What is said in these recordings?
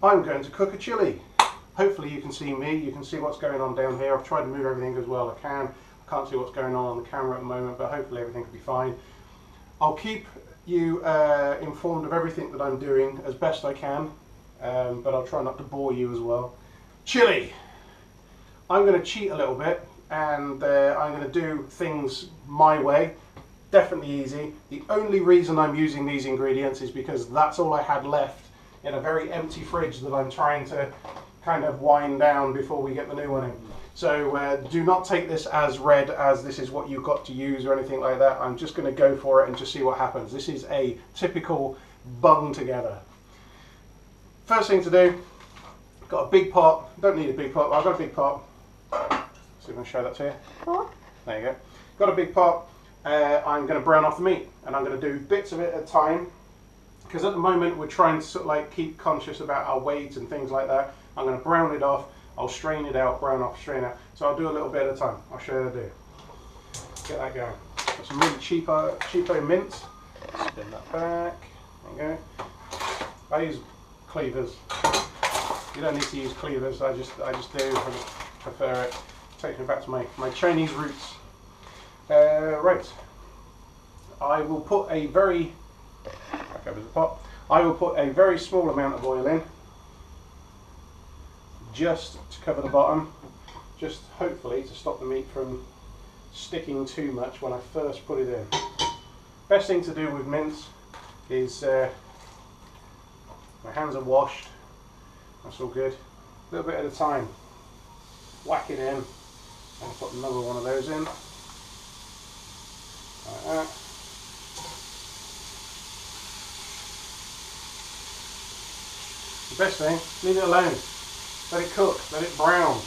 I'm going to cook a chili. Hopefully you can see me, you can see what's going on down here. I've tried to move everything as well as I can. I can't see what's going on the camera at the moment, but hopefully everything will be fine. I'll keep you informed of everything that I'm doing as best I can, but I'll try not to bore you as well. Chili! I'm going to cheat a little bit, and I'm going to do things my way. Definitely easy. The only reason I'm using these ingredients is because that's all I had left in a very empty fridge that I'm trying to kind of wind down before we get the new one in. So do not take this as read as this is what you've got to use or anything like that. I'm just going to go for it and just see what happens. This is a typical bung together. First thing to do, got a big pot. Don't need a big pot, but I've got a big pot. So I'm going to show that to you. There you go. Got a big pot. I'm going to brown off the meat, and I'm going to do bits of it at a time, because at the moment we're trying to sort of like keep conscious about our weight and things like that. I'm going to brown it off. I'll strain it out, brown off, strain out. So I'll do a little bit at a time. I'll show you how to do. Get that going. Got some really cheapo mince. Spin that back. There you go. I use cleavers. You don't need to use cleavers. I just do. I just prefer it. Takes me back to my Chinese roots. Right. I will put a very back over the pot. I will put a very small amount of oil in, just to cover the bottom, just hopefully to stop the meat from sticking too much when I first put it in. Best thing to do with mince is my hands are washed, that's all good. A little bit at a time, whack it in, and put another one of those in, like that. The best thing, leave it alone. Let it cook, let it brown.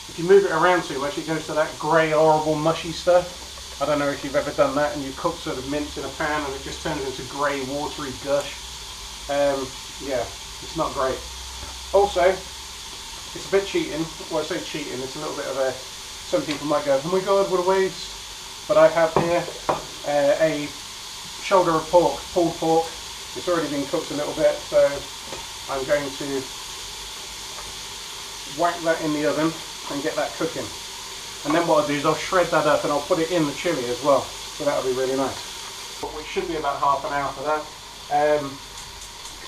If you move it around too much, it goes to that grey, horrible, mushy stuff. I don't know if you've ever done that and you cook sort of mince in a pan and it just turns into grey, watery gush. Yeah, it's not great. Also, it's a bit cheating. Well, I say cheating, it's a little bit of a... Some people might go, oh my god, what a waste. But I have here a shoulder of pork, pulled pork. It's already been cooked a little bit, so I'm going to whack that in the oven and get that cooking. And then what I'll do is I'll shred that up and I'll put it in the chili as well. So that'll be really nice. Which should be about half an hour for that.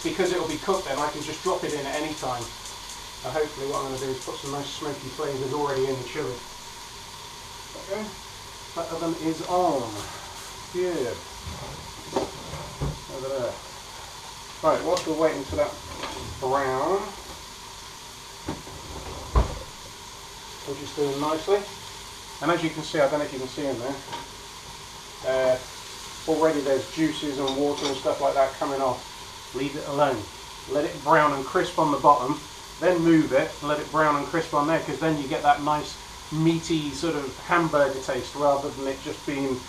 Because it'll be cooked then, I can just drop it in at any time. And hopefully what I'm going to do is put some nice smoky flavours already in the chili. Okay. That oven is on. Good. Over there. Right, whilst we're waiting for that brown, which is doing nicely, and as you can see, I don't know if you can see in there, already there's juices and water and stuff like that coming off. Leave it alone. Let it brown and crisp on the bottom, then move it and let it brown and crisp on there, because then you get that nice meaty sort of hamburger taste rather than it just being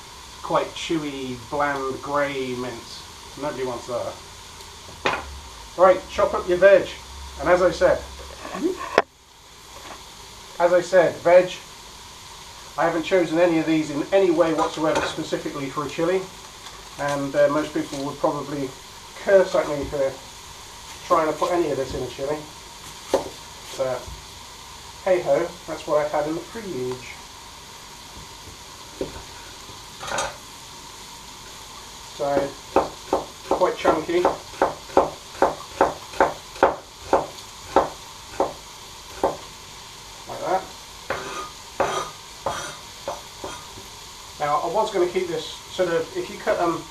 quite chewy, bland, grey mince. Nobody wants that. Right, chop up your veg, and as I said, veg, I haven't chosen any of these in any way whatsoever specifically for a chili, and most people would probably curse at me for trying to put any of this in a chili, but hey ho, that's what I had in the fridge. So, quite chunky. Now I was going to keep this sort of, if you cut them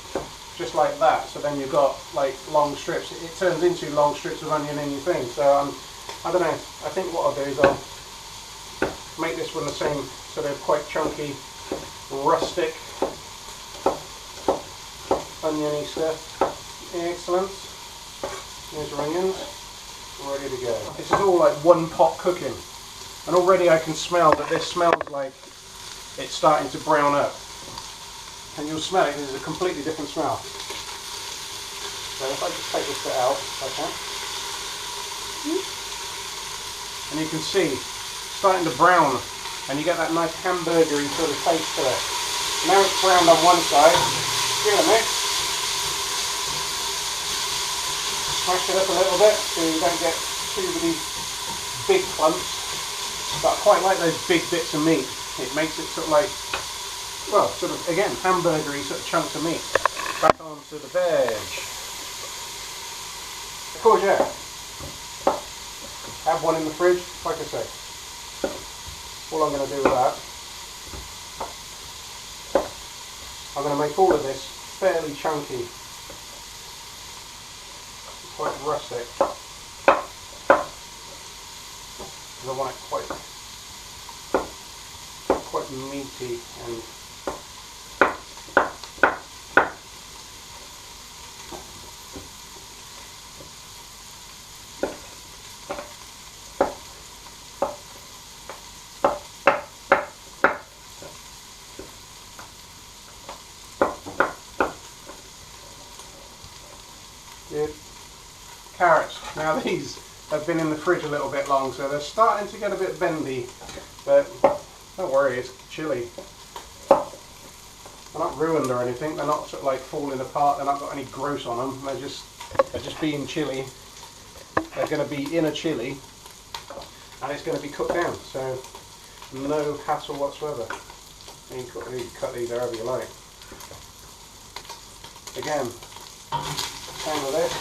just like that, so then you've got like long strips, it turns into long strips of onion in your thing. So I don't know, I think what I'll do is I'll make this one the same sort of quite chunky, rustic, oniony stuff. Excellent. Here's your onions, ready to go. This is all like one pot cooking, and already I can smell that this smells like it's starting to brown up, and you'll smell it. There's a completely different smell. So if I just take this bit out, like that, and you can see it's starting to brown, and you get that nice hamburgery sort of taste to it. Now it's browned on one side. Give it a mix. Smash it up a little bit so you don't get too many big clumps, but I quite like those big bits of meat. It makes it sort of like, well, sort of, again, hamburgery sort of chunks of meat. Back onto the veg. Courgette. Have one in the fridge, like I say. All I'm going to do with that, I'm going to make all of this fairly chunky, quite rustic, because I want it quite meaty and good. Carrots. Now these have been in the fridge a little bit long, so they're starting to get a bit bendy, but don't worry, it's chilli. They're not ruined or anything, they're not sort of like falling apart, they're not got any gross on them, they're just being chilli. They're going to be in a chilli and it's going to be cooked down, so no hassle whatsoever. You can cut these however you like. Again, same with this.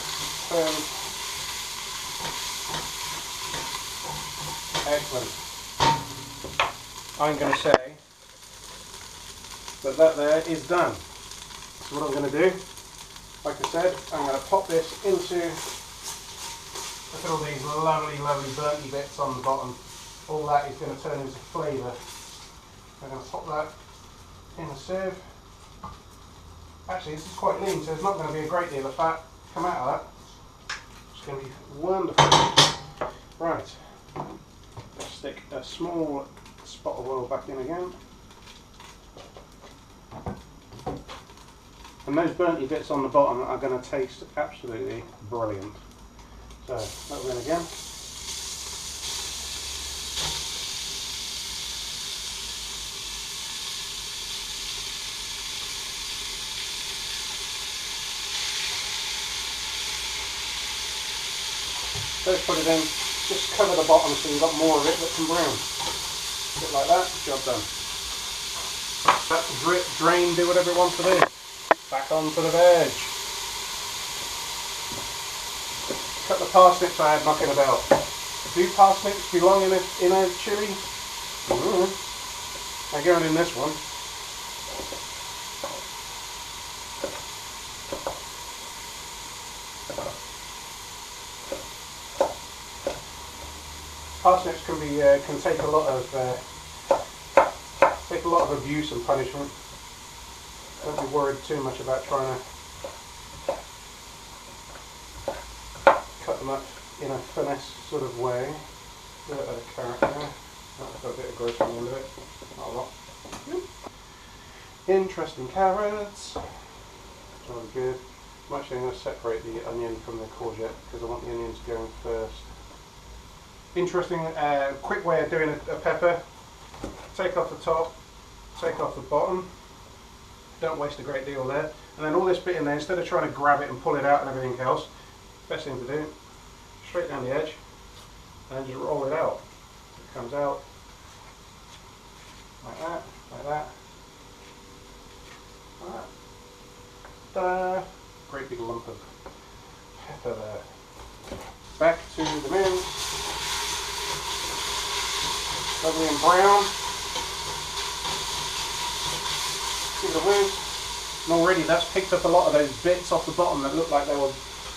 Excellent. I'm going to say that there is done. So what I'm going to do, like I said, I'm going to pop this into, look at all these lovely burnt bits on the bottom. All that is going to turn into flavour. I'm going to pop that in a sieve. Actually, this is quite lean, so there's not going to be a great deal of fat come out of that. It's going to be wonderful. Right. Let's stick a small spot of oil back in again. And those burnt bits on the bottom are going to taste absolutely brilliant. So, that will in again. Don't put it in, just cover the bottom so you've got more of it that can brown. A bit like that, job done. That's drip, drain, do whatever it wants to do. Back onto the veg. Cut the parsnips I had knocking about. Do parsnips belong in a chilli? They're going in this one. Parsnips can take a lot of abuse and punishment. Don't be worried too much about trying to cut them up in a finesse sort of way. A bit of a carrot there. That's got a bit of growth on the end of it. Not a lot. Interesting carrots. Very good. I'm actually going to separate the onion from the courgette because I want the onions going first. Interesting, quick way of doing a pepper. Take off the top, take off the bottom. Don't waste a great deal there. And then all this bit in there, instead of trying to grab it and pull it out and everything else, best thing to do, straight down the edge and just roll it out. It comes out like that, like that, like that. Ta-da! Great big lump of pepper there. Back to the mince. Lovely and brown. Give it a whiz. And already that's picked up a lot of those bits off the bottom that look like they were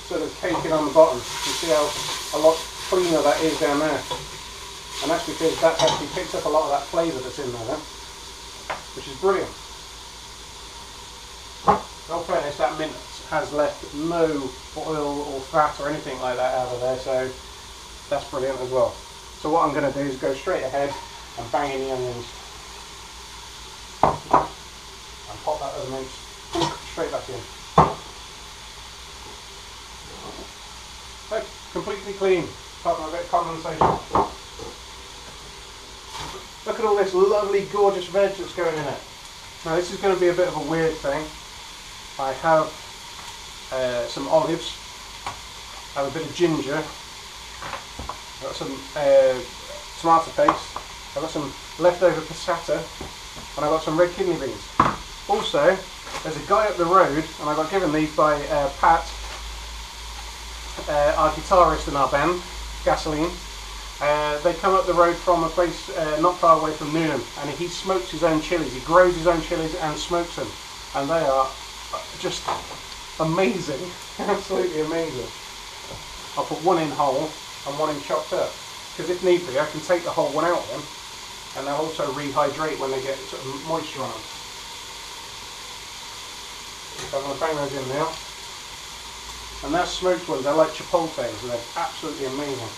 sort of caking on the bottom. You can see how a lot cleaner that is down there. And that's because that's actually picked up a lot of that flavour that's in there, which is brilliant. In all fairness, that mint has left no oil or fat or anything like that out of there, so that's brilliant as well. So what I'm going to do is go straight ahead and bang in the onions. And pop that other mince straight back in. So, completely clean, apart from a bit of condensation. Look at all this lovely, gorgeous veg that's going in it. Now this is going to be a bit of a weird thing. I have some olives, I have a bit of ginger, I've got some tomato paste, I've got some leftover passata, and I've got some red kidney beans. Also, there's a guy up the road, and I got given these by Pat, our guitarist in our band, Gasoline. They come up the road from a place not far away from Newnham, and he smokes his own chilies. He grows his own chilies and smokes them, and they are just amazing, absolutely amazing. I'll put one in whole and one in chopped up, because if need be I can take the whole one out then, and they'll also rehydrate when they get sort of moisture on them. So I'm going to bang those in now. And they're smoked ones, they're like chipotle, so they're absolutely amazing.